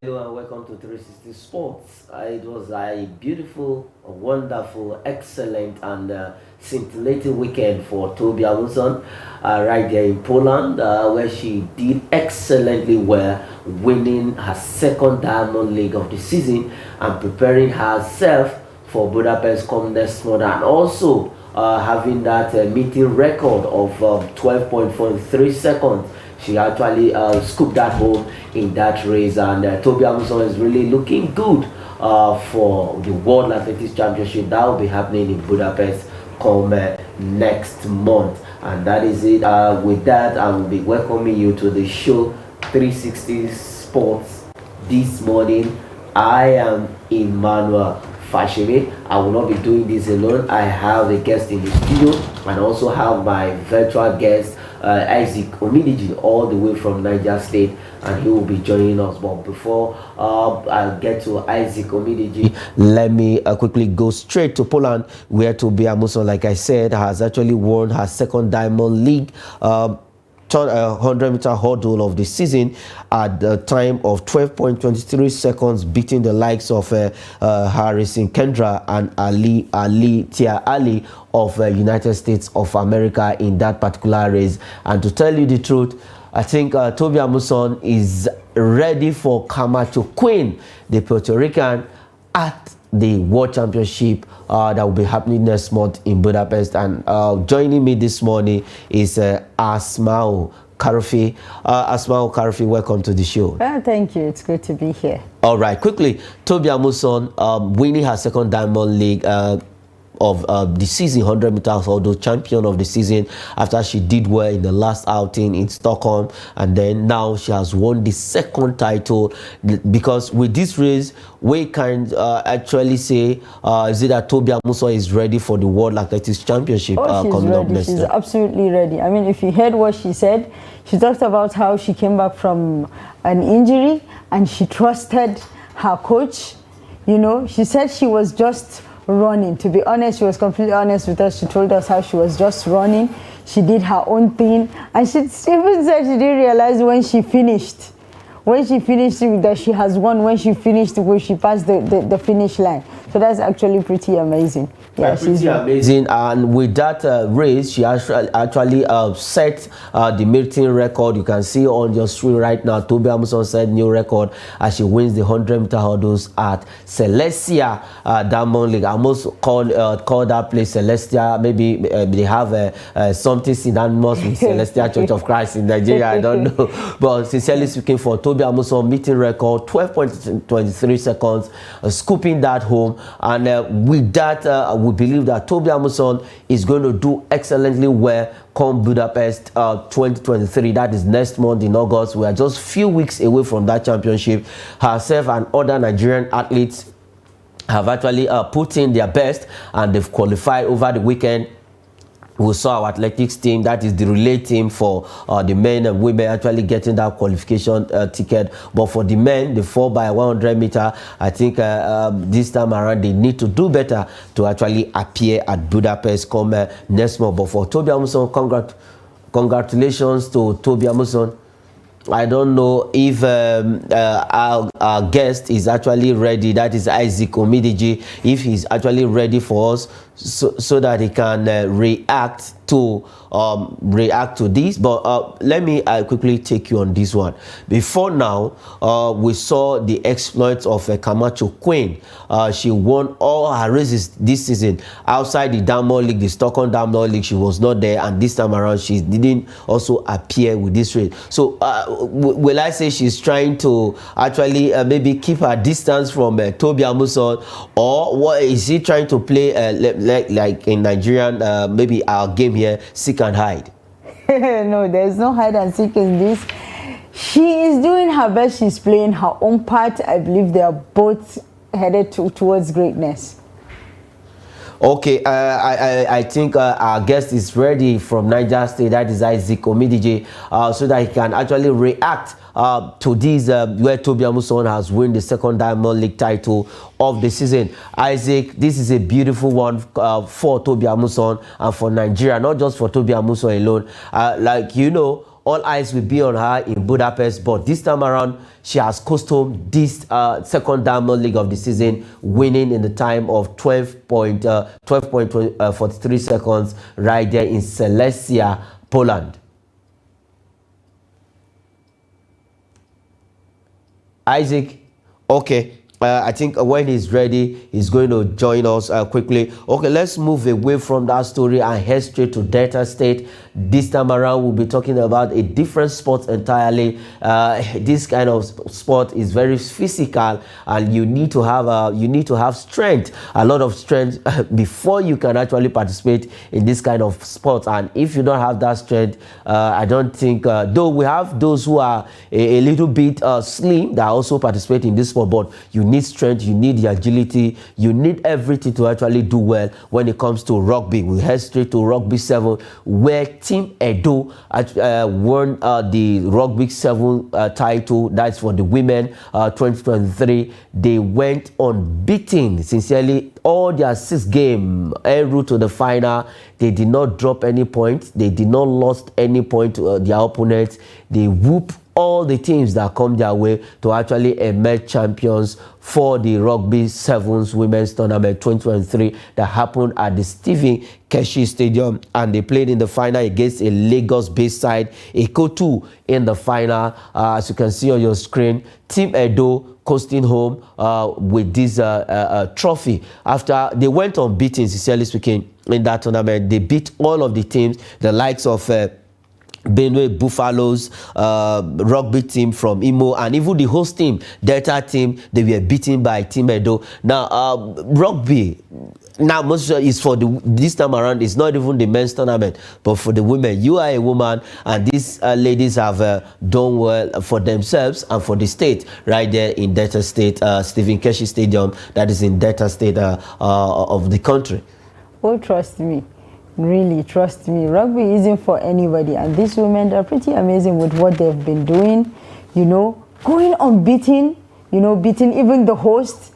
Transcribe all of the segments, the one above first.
Hello and welcome to 360 Sports. It was a beautiful, wonderful, excellent, and scintillating weekend for Tobi Amusan right there in Poland, where she did excellently well, winning her second Diamond League of the season and preparing herself for Budapest come next month, and also having that meeting record of 12.43 seconds. She actually scooped that home in that race, and Tobi Amusan is really looking good for the World Athletics Championship that will be happening in Budapest come next month. And that is it. With that, I will be welcoming you to the show 360 Sports this morning. I am Emmanuel Fashimi. I will not be doing this alone. I have a guest in the studio and also have my virtual guest Isaac Omidiji, all the way from Niger State, and he will be joining us. But before I get to Isaac Omidiji, let me quickly go straight to Poland, where Tobi Amusan, like I said, has actually won her second Diamond League 100-meter hurdle of the season at the time of 12.23 seconds, beating the likes of Harrison Kendra and Ali Tia Ali of United States of America in that particular race. And to tell you the truth, I think Tobi Amusan is ready for Camacho Queen, the Puerto Rican, at the World Championship that will be happening next month in Budapest. And joining me this morning is Asmao Karufi. Asmao Karufi, welcome to the show. Thank you. It's good to be here. All right, quickly, Tobi Amusan winning her second Diamond League of the season, 100-meter hurdle champion of the season, after she did well in the last outing in Stockholm, and then now she has won the second title. Because with this race, we can actually say, is it that Tobi Amusan is ready for the World Athletics Championship coming up next year? She's absolutely ready. I mean, if you heard what she said, she talked about how she came back from an injury and she trusted her coach. You know, she said she was just running. To be honest, she was completely honest with us. She told us how she was just running. She did her own thing, and she even said she didn't realize when she finished that she has won, when she passed the finish line. So that's actually pretty amazing. Yeah, she's amazing. And with that race, she actually set the meeting record. You can see on your screen right now, Tobi Amusan set new record as she wins the 100-meter hurdles at Celestia Diamond League. I almost call that place Celestia. Maybe they have something synonymous with Celestia Church of Christ in Nigeria. I don't know. But sincerely speaking, for Tobi Amusan, meeting record 12.23 seconds, scooping that home. And with that, we believe that Tobi Amusan is going to do excellently well come Budapest 2023. That is next month in August. We are just few weeks away from that championship. Herself and other Nigerian athletes have actually put in their best, and they've qualified over the weekend. We saw our athletics team, that is the relay team for the men and women, actually getting that qualification ticket. But for the men, the 4x100 meter, I think this time around they need to do better to actually appear at Budapest come next month. But for Tobi Amusan, congratulations to Tobi Amusan. I don't know if our guest is actually ready. That is Isaac Omidiji. If he's actually ready for us, so that he can react to this. But let me quickly take you on this one. Before now, we saw the exploits of Camacho Queen. She won all her races this season outside the Diamond League, the Stockholm Diamond League. She was not there, and this time around she didn't also appear with this race. So will I say she's trying to actually maybe keep her distance from Tobi Amusan, or what is she trying to play like in Nigerian maybe our game here, seek and hide? No, there's no hide and seek in this. She is doing her best. She's playing her own part. I believe they are both headed towards greatness. Okay, I think our guest is ready from Niger State. That is Isaac Omidiji, so that he can actually react to this, where Tobi Amusan has won the second Diamond League title of the season. Isaac, this is a beautiful one for Tobi Amusan and for Nigeria, not just for Tobi Amusan alone. Like, you know, all eyes will be on her in Budapest, but this time around, she has coast home this second Diamond League of the season, winning in the time of 12.43 seconds right there in Silesia, Poland. Isaac, okay. I think when he's ready, he's going to join us quickly. Okay, let's move away from that story and head straight to Delta State. This time around, we'll be talking about a different sport entirely. This kind of sport is very physical, and you need to have strength, a lot of strength, before you can actually participate in this kind of sport. And if you don't have that strength, I don't think. Though we have those who are a little bit slim that also participate in this sport, but you need strength, you need the agility, you need everything to actually do well when it comes to rugby. We head straight to Rugby 7, where Team Edo won the Rugby 7 title. That's for the women 2023. They went unbeaten, sincerely, all their 6 games en route to the final. They did not drop any points. They did not lost any point to their opponents. They whoop all the teams that come their way to actually emerge champions for the Rugby Sevens Women's Tournament 2023 that happened at the Stephen Keshi Stadium, and they played in the final against a Lagos-based side, Eko2 in the final. As you can see on your screen, Team Edo coasting home with this trophy after they went unbeaten, sincerely speaking, in that tournament. They beat all of the teams, the likes of Benue Buffaloes, rugby team from Imo, and even the host team, Delta team. They were beaten by Team Edo. Now, rugby, now most is for this time around, it's not even the men's tournament, but for the women. You are a woman, and these ladies have done well for themselves and for the state right there in Delta State, Stephen Keshi Stadium, that is in Delta State of the country. Oh, trust me. Really, trust me, rugby isn't for anybody, and these women are pretty amazing with what they've been doing, you know, going unbeaten, you know, beating even the host,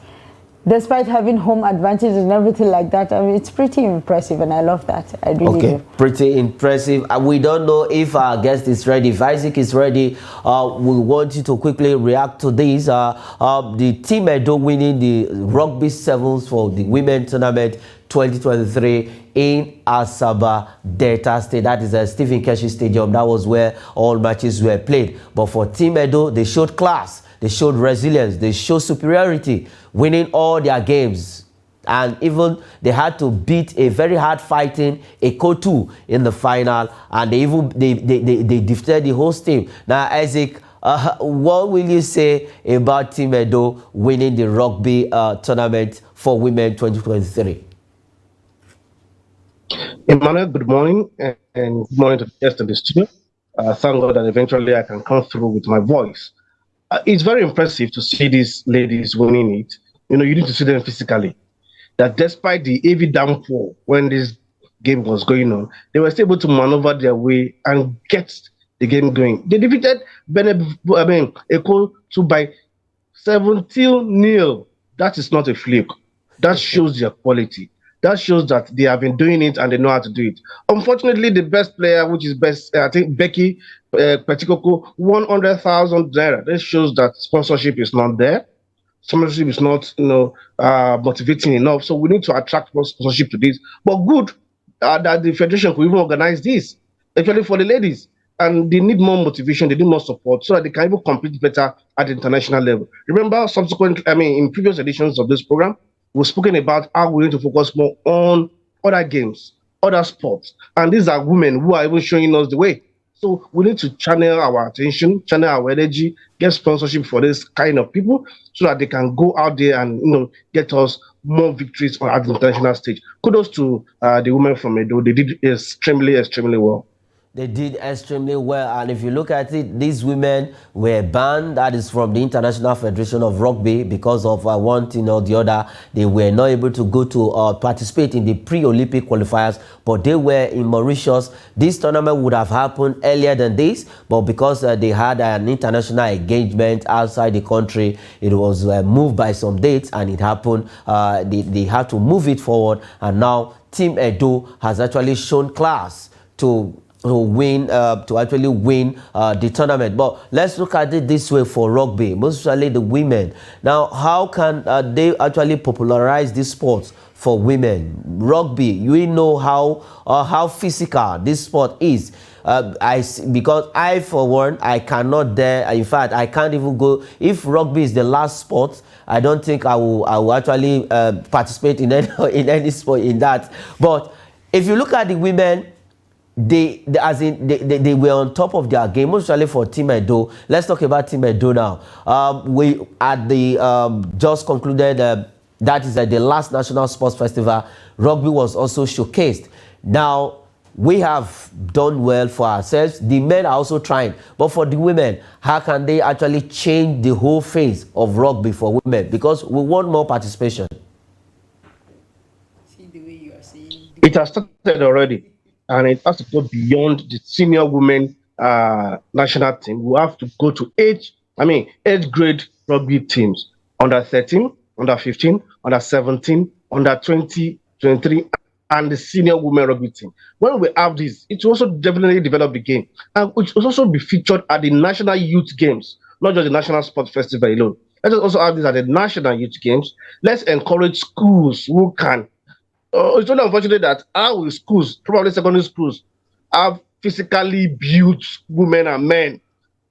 despite having home advantage and everything like that. I mean, it's pretty impressive, and I love that. I really do. Pretty impressive. We don't know if our guest is ready. If Isaac is ready, we want you to quickly react to this. The Team Edo winning the Rugby Sevens for the women tournament 2023 in Asaba, Delta State. That is a Stephen Keshi Stadium. That was where all matches were played. But for Team Edo, they showed class, they showed resilience, they showed superiority, winning all their games. And even they had to beat a very hard fighting Eko2 in the final, and they defeated the host team. Now, Isaac, what will you say about Team Edo winning the rugby tournament for women 2023? Emmanuel, good morning, and good morning to the guests in the studio. Thank God that eventually I can come through with my voice. It's very impressive to see these ladies winning it. You know, you need to see them physically. That despite the heavy downpour when this game was going on, they were still able to maneuver their way and get the game going. They defeated Eko 2 by 17-0. That is not a fluke. That shows their quality. That shows that they have been doing it and they know how to do it. Unfortunately, the best player, which is best, I think Becky Petikoko, 100,000 naira. This shows that sponsorship is not there. Sponsorship is not, motivating enough. So we need to attract more sponsorship to this. But good that the federation could even organize this, especially for the ladies. And they need more motivation, they need more support so that they can even compete better at the international level. Remember, in previous editions of this program, we've spoken about how we need to focus more on other games, other sports. And these are women who are even showing us the way. So we need to channel our attention, channel our energy, get sponsorship for this kind of people so that they can go out there and get us more victories at the international stage. Kudos to the women from Edo. They did extremely, extremely well. They did extremely well, and if you look at it, these women were banned, that is from the International Federation of Rugby, because of one thing or the other. They were not able to go to participate in the pre-Olympic qualifiers, but they were in Mauritius. This tournament would have happened earlier than this, but because they had an international engagement outside the country, it was moved by some dates, and it happened. They had to move it forward, and now Team Edo has actually shown class to to actually win the tournament. But let's look at it this way for rugby, most especially the women. Now, how can they actually popularize this sport for women? Rugby, you know how physical this sport is. Because I, for one, I cannot dare. In fact, I can't even go. If rugby is the last sport, I don't think I will actually participate in any sport in that. But if you look at the women, they were on top of their game, mostly for Team Edo. Let's talk about Team Edo now. We at the just concluded that is the last National Sports Festival. Rugby was also showcased. Now we have done well for ourselves. The men are also trying, but for the women, how can they actually change the whole face of rugby for women? Because we want more participation. See the way you are saying. It has started already, and it has to go beyond the senior women national team. We have to go to age grade rugby teams, under 13, under 15, under 17, under 20, 23, and the senior women rugby team. When we have this, it will also definitely develop the game, and it will also be featured at the national youth games, not just the national sports festival alone. Let us also have this at the national youth games. Let's encourage schools who can. It's only unfortunate that our schools, probably secondary schools, have physically built women and men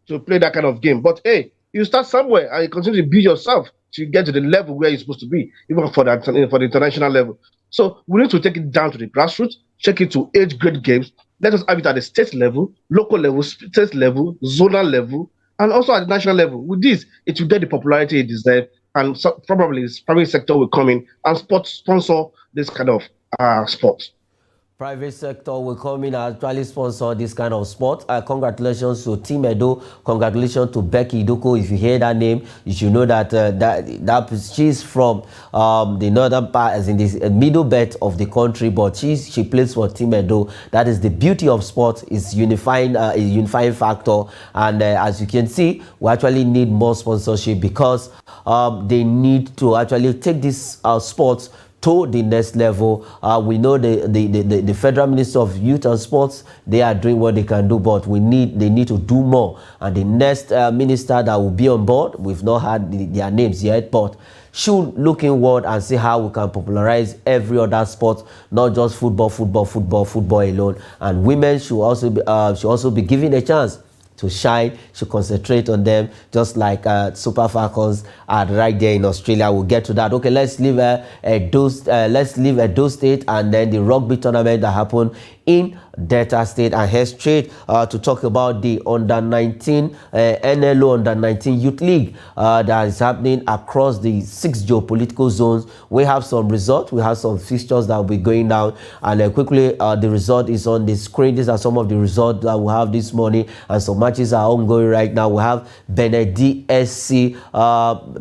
to play that kind of game. But hey, you start somewhere and you continue to build yourself to get to the level where you're supposed to be, even for the international level. So we need to take it down to the grassroots, check it to age grade games. Let us have it at the state level, local level, state level, zonal level, and also at the national level. With this, it will get the popularity it deserves, and so probably the private sector will come in and sponsor this kind of sport. Private sector will come in and actually sponsor this kind of sport. Congratulations to Team Edo. Congratulations to Becky Idoko. If you hear that name, you should know that she's from the northern part, as in the middle belt of the country, but she plays for Team Edo. That is the beauty of sport, is unifying a unifying factor. And as you can see, we actually need more sponsorship, because they need to actually take this sports to the next level. We know the Federal Minister of Youth and Sports, they are doing what they can do, but they need to do more. And the next minister that will be on board, we've not had their names yet, but should look inward and see how we can popularize every other sport, not just football alone. And women should also be given a chance to shine, to concentrate on them, just like Super Falcons are right there in Australia. We'll get to that. Okay, let's leave Edo State and then the rugby tournament that happened in Delta State, and head straight to talk about the under-19 NLO under-19 Youth League that is happening across the 6 geopolitical zones. We have some results, we have some fixtures that will be going down, and quickly the result is on the screen. These are some of the results that we have this morning, and some matches are ongoing right now. We have Benedict SC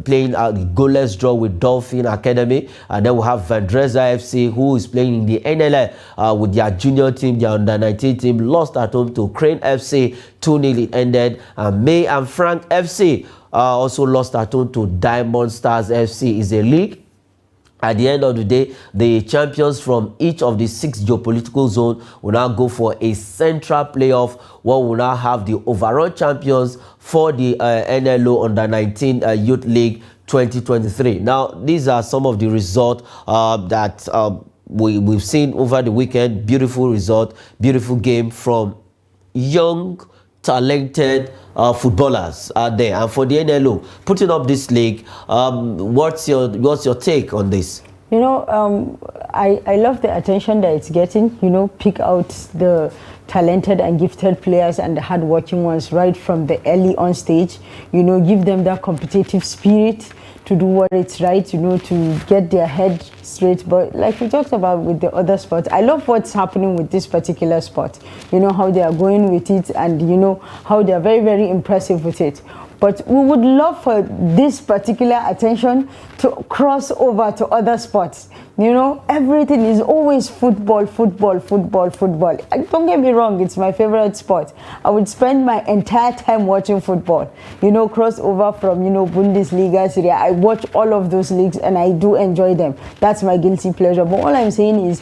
playing a goalless draw with Dolphin Academy, and then we have Vandreza FC, who is playing in the NLL with their junior team. Their under-19 team lost at home to Crane FC 2-0. It ended. May and Frank FC also lost at home to Diamond Stars FC. Is a league. At the end of the day, the champions from each of the 6 geopolitical zones will now go for a central playoff, where we will now have the overall champions for the NLO Under-19 Youth League 2023. Now, these are some of the results that we've seen over the weekend. Beautiful result, beautiful game from young, talented footballers out there. And for the NLO putting up this league, what's your take on this? You know, I love the attention that it's getting. You know, pick out the talented and gifted players and the hardworking ones right from the early on stage. You know, give them that competitive spirit to do what it's right, you know, to get their head straight. But like we talked about with the other sports, I love what's happening with this particular sport. You know, how they are going with it, and you know, how they are very, very impressive with it. But we would love for this particular attention to cross over to other sports. You know, everything is always football, football, football, football. And don't get me wrong, it's my favorite sport. I would spend my entire time watching football. You know, cross over from, you know, Bundesliga, Serie A. I watch all of those leagues and I do enjoy them. That's my guilty pleasure. But all I'm saying is,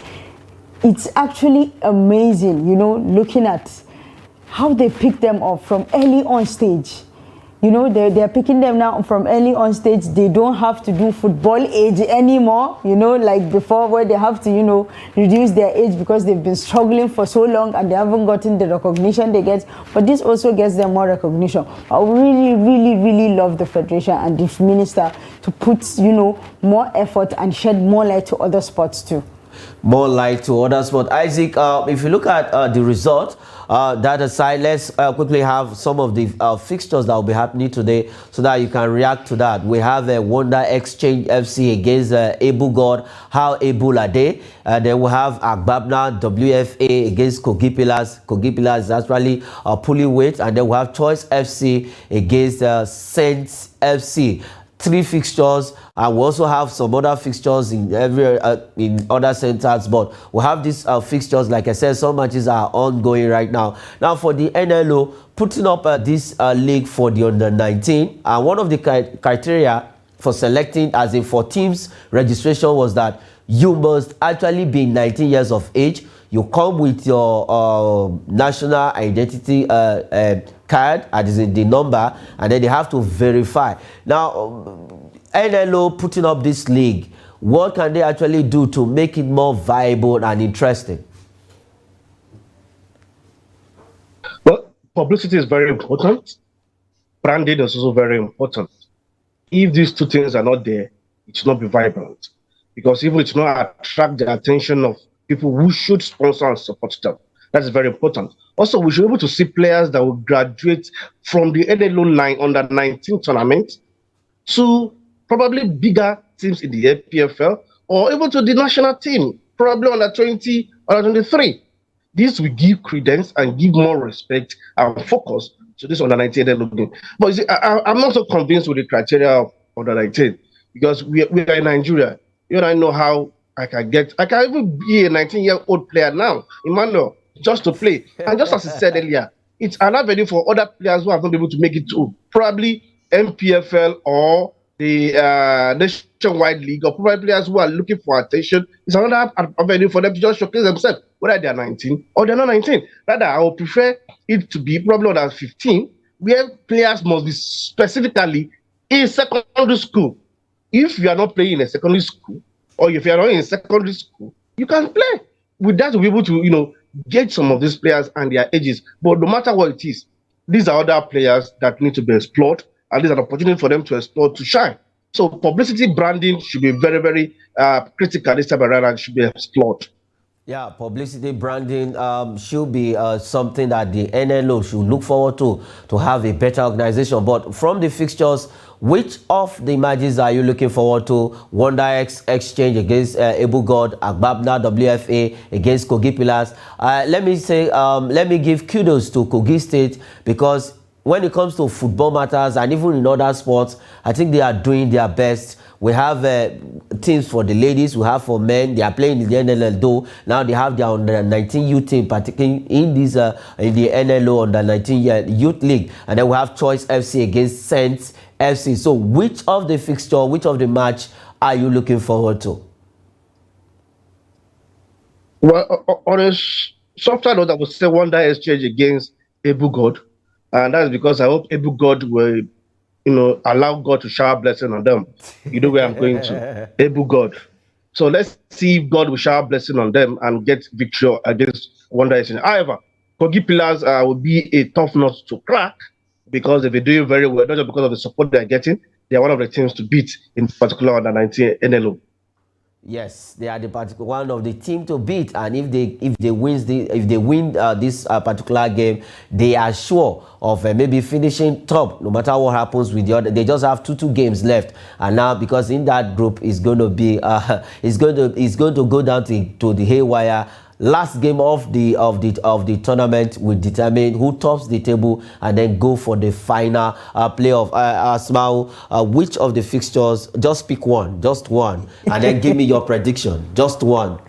it's actually amazing, you know, looking at how they pick them up from early on stage. You know, they're picking them now from early on stage. They don't have to do football age anymore, you know, like before, where they have to, you know, reduce their age because they've been struggling for so long and they haven't gotten the recognition they get. But this also gets them more recognition. I really, really, really love the federation and the minister to put, you know, more effort and shed more light to other sports too. More light to other sports. Isaac, if you look at the result, that aside, let's quickly have some of the fixtures that will be happening today so that you can react to that. We have a Wonder Exchange FC against Able God. How able are they? Then we have Agbabna WFA against Kogi Pillars. Kogi Pillars is actually pulling weight. And then we have Choice FC against Saints FC. 3 fixtures, and we also have some other fixtures in in other centers, but we have these fixtures. Like I said, some matches are ongoing right now. Now for the NLO putting up this league for the under-19, and one of the criteria for selecting as in for teams registration was that you must actually be 19 years of age. You come with your national identity card, as in the number, and then they have to verify. Now, NLO putting up this league, what can they actually do to make it more viable and interesting? Well, publicity is very important. Branding is also very important. If these two things are not there, it should not be vibrant. Because even it will not attract the attention of people who should sponsor and support them. That's very important. Also, we should be able to see players that will graduate from the NLO 9 under 19 tournament to probably bigger teams in the APFL or even to the national team, probably under 20 or 23. This will give credence and give more respect and focus to this under 19 NLO game. But you see, I'm not so convinced with the criteria of under 19 because we are in Nigeria. You and I know how I can even be a 19-year-old player now, Emmanuel, just to play. And just as I said earlier, it's an avenue for other players who have not been able to make it to probably MPFL or the nationwide league, or probably players who are looking for attention. It's another avenue for them to just showcase themselves, whether they are 19 or they're not 19. Rather, I would prefer it to be probably under 15, where players must be specifically in secondary school. If you are not playing in a secondary school, or if you are not in secondary school, you can play. With that, we'll be able to, you know, get some of these players and their ages. But no matter what it is, these are other players that need to be explored, and these are an opportunity for them to explore, to shine. So publicity branding should be very, very critical this time around and should be explored. Yeah, publicity branding should be something that the NLO should look forward to have a better organization. But from the fixtures, which of the matches are you looking forward to? Wonder Exchange against Able God, Agbabna WFA against Kogi Pillars. Let me give kudos to Kogi State, because when it comes to football matters and even in other sports, I think they are doing their best. We have teams for the ladies, we have for men. They are playing in the NLL though. Now they have their under 19 youth team, particularly in this in the NLO under 19 youth league, and then we have Choice FC against Saints FC. So which of the fixture, which of the match are you looking forward to? Well, on a softer note, I would say Wonder Exchange against Able God. And that's because I hope Able God will, you know, allow God to shower blessing on them. You know where I'm going to. Able God. So let's see if God will shower blessing on them and get victory against Wonder Exchange. However, Kogi Pillars will be a tough nut to crack, because if they're doing very well, not just because of the support they're getting, they're one of the teams to beat, in particular under 19 NLO. Yes, they are the particular one of the team to beat, and if they win this particular game, they are sure of maybe finishing top, no matter what happens with the other. They just have two games left, and now because in that group is going to be it's going to go down to the haywire. Last game of the tournament will determine who tops the table and then go for the final playoff. Asmau, which of the fixtures? Just pick one, just one, and then give me your prediction. Just one.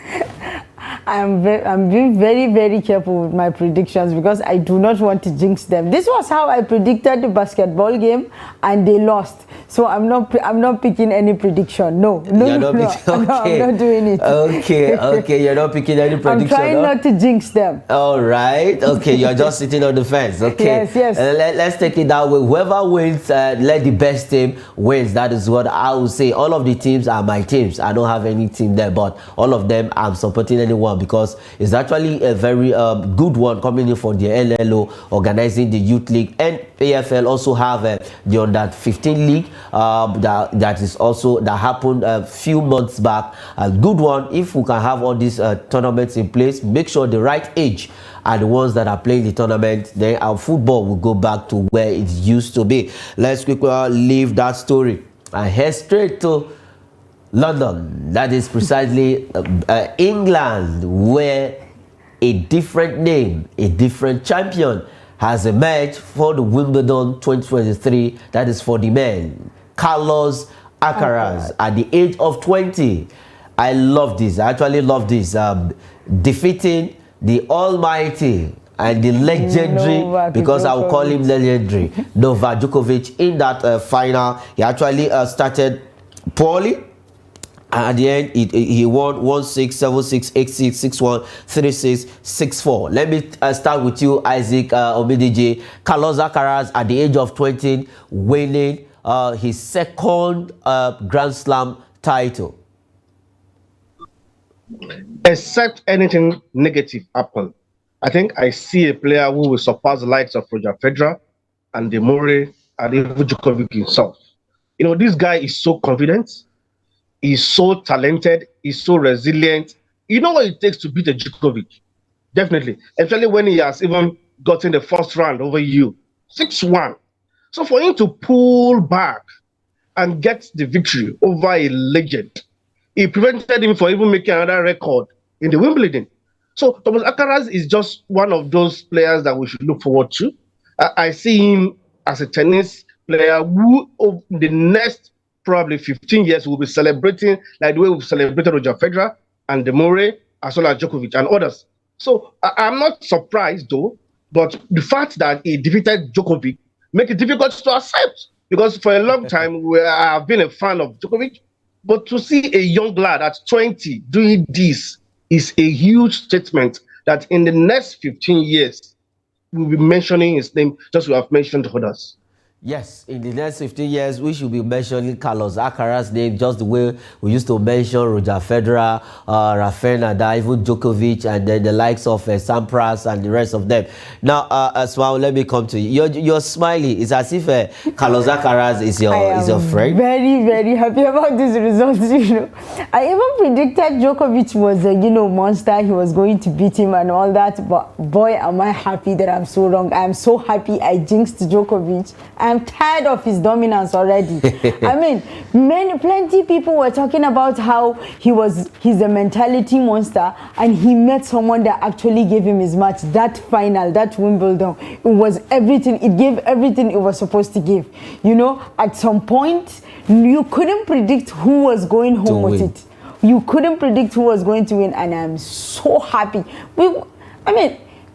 I'm being very, very careful with my predictions because I do not want to jinx them. This was how I predicted the basketball game and they lost. So I'm not picking any prediction. No. You're not picking, okay. No, I'm not doing it. Okay, you're not picking any prediction. I'm trying not to jinx them. All right. Okay, you're just sitting on the fence. Okay. Yes. Let's take it that way. Whoever wins, let the best team wins. That is what I will say. All of the teams are my teams. I don't have any team there, but all of them I'm supporting anyone because it's actually a very good one coming in for the LLO organizing the youth league, and AFL also have the under 15 league that is also that happened a few months back. A good one. If we can have all these tournaments in place, make sure the right age are the ones that are playing the tournament, then our football will go back to where it used to be. Let's quickly leave that story and head straight to London. That is precisely England, where a different name, a different champion has emerged for the Wimbledon 2023. That is for the men. Carlos Alcaraz at the age of 20. I love this. I actually love this. Defeating the almighty and the legendary, because I will call him legendary, Novak Djokovic in that final. He actually started poorly. At the end, he won 1-6, 7-6, 8-6, 6-1, 3-6, 6-4. Let me start with you, Isaac Omidije. Carlos Alcaraz at the age of 20 winning his second Grand Slam title. Except anything negative happen, I think I see a player who will surpass the likes of Roger Federer and Murray and even Djokovic himself. You know, this guy is so confident. He's so talented. He's so resilient. You know what it takes to beat a Djokovic? Definitely. Especially when he has even gotten the first round over you. 6-1. So for him to pull back and get the victory over a legend, it prevented him from even making another record in the Wimbledon. So Thomas Alcaraz is just one of those players that we should look forward to. I see him as a tennis player who, over the next probably 15 years, will be celebrating like the way we've celebrated Roger Federer and Murray, as well as Djokovic and others. So I'm not surprised though, but the fact that he defeated Djokovic makes it difficult to accept, because for a long time I have been a fan of Djokovic. But to see a young lad at 20 doing this is a huge statement that in the next 15 years, we'll be mentioning his name just as we have mentioned others. Yes, in the next 15 years, we should be mentioning Carlos Alcaraz's name just the way we used to mention Roger Federer, Rafael Nadal, even Djokovic, and then the likes of Sampras and the rest of them. Now, Asma, let me come to you. You're smiling. It's as if Carlos Alcaraz is your friend. Very, very happy about these results. You know, I even predicted Djokovic was a monster. He was going to beat him and all that. But boy, am I happy that I'm so wrong. I'm so happy I jinxed Djokovic. I'm tired of his dominance already. I mean, plenty people were talking about how he's a mentality monster, and he met someone that actually gave him his match. That final, that Wimbledon, it was everything. It gave everything it was supposed to give. You know, at some point, you couldn't predict who was going home with it. You couldn't predict who was going to win, and I'm so happy.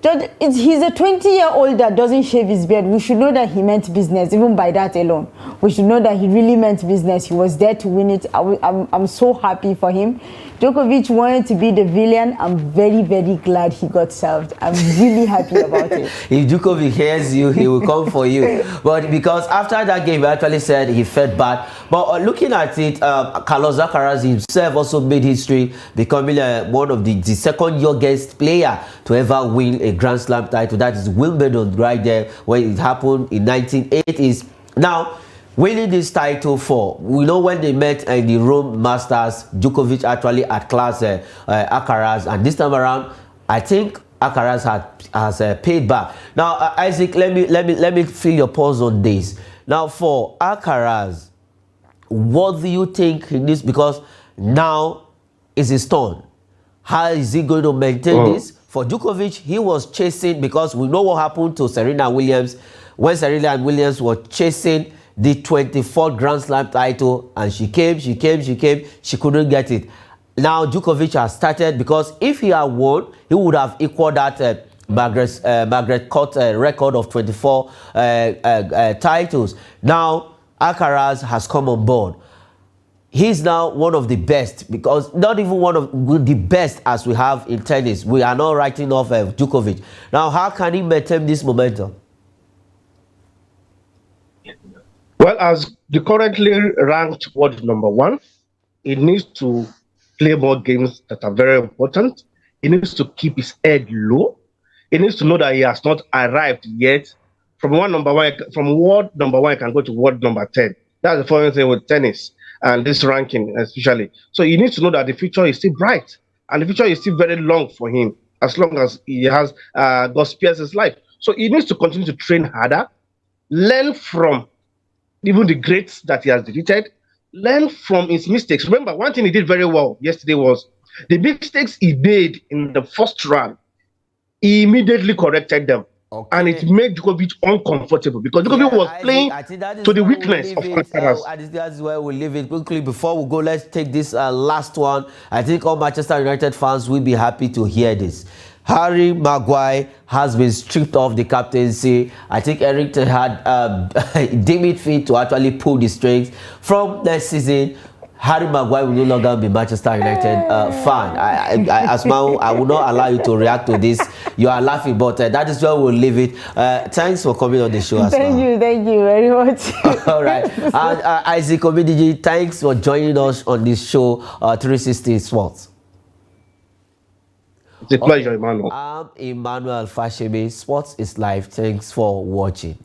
He's a 20-year-old that doesn't shave his beard. We should know that he meant business, even by that alone. We should know that he really meant business. He was there to win it. I'm so happy for him. Djokovic wanted to be the villain. I'm very, very glad he got served. I'm really happy about it. If Djokovic hears you, he will come for you. But because after that game, he actually said he felt bad. But looking at it, Carlos Alcaraz himself also made history, becoming one of the second youngest player to ever win a Grand Slam title. That is Wimbledon right there, where it happened in 1980s. Now, winning this title we know when they met in the Rome Masters, Djokovic actually outclassed Alcaraz, and this time around, I think Alcaraz has paid back. Now, Isaac, let me feel your pulse on this. Now, for Alcaraz, what do you think he needs? Because now is his turn. How is he going to maintain this? For Djokovic, he was chasing, because we know what happened to Serena Williams when Serena Williams was chasing the 24th Grand Slam title, and she came, she couldn't get it. Now Djokovic has started, because if he had won, he would have equaled that Margaret Court record of 24 titles. Now Alcaraz has come on board. He's now one of the best, because not even one of the best as we have in tennis. We are not writing off Djokovic. Now, how can he maintain this momentum? Well, as the currently ranked world number one, he needs to play more games that are very important. He needs to keep his head low. He needs to know that he has not arrived yet. From world number one, he can go to world number 10. That's the foreign thing with tennis and this ranking, especially. So he needs to know that the future is still bright and the future is still very long for him, as long as he has God spares his life. So he needs to continue to train harder, learn from even the greats that he has defeated, learn from his mistakes. Remember, one thing he did very well yesterday was the mistakes he made in the first round. He immediately corrected them. Okay. And it made Djokovic uncomfortable because Djokovic was playing to the weakness of Alcaraz. That's where we leave it. Quickly, before we go, let's take this last one. I think all Manchester United fans will be happy to hear this. Harry Maguire has been stripped off the captaincy. I think Eric had deemed it fit to actually pull the strings. From next season, Harry Maguire will no longer be Manchester United fan. Asma, I will not allow you to react to this. You are laughing, but that is where we'll leave it. Thanks for coming on the show, Asma. Thank you very much. All right. And Isaac Omidiji, thanks for joining us on this show, 360 Sports. It's a pleasure, Emmanuel. I'm Emmanuel Fashemi. Sports is life. Thanks for watching.